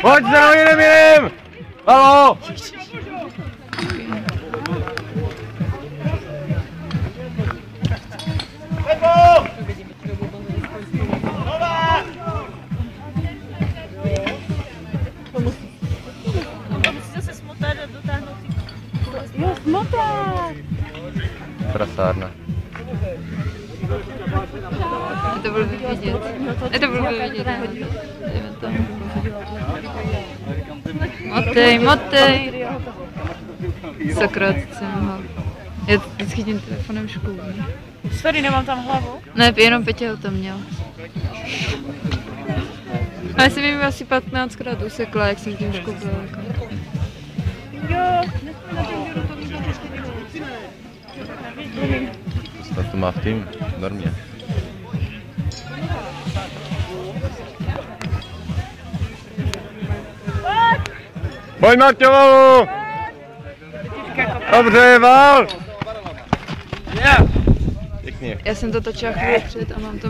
Pojď se na jiným! Halo! Jo, smotár! Prasárna. To bylo vidět. To bylo vidět. Motej. Sakra, teď jsem ho. Já vždycky tím telefonem školu. Sorry, nemám tam hlavu. Ne, jenom Petě ho tam měl. Ale jsem jim asi 15krát usekla, jak jsem tím škoubila. Jo, nesmí na ten díru, to mi to Snad to má v tým normě. Pojď Marťovou! Dobře, Val! Pěkně. Já jsem to točila chvíli před a mám to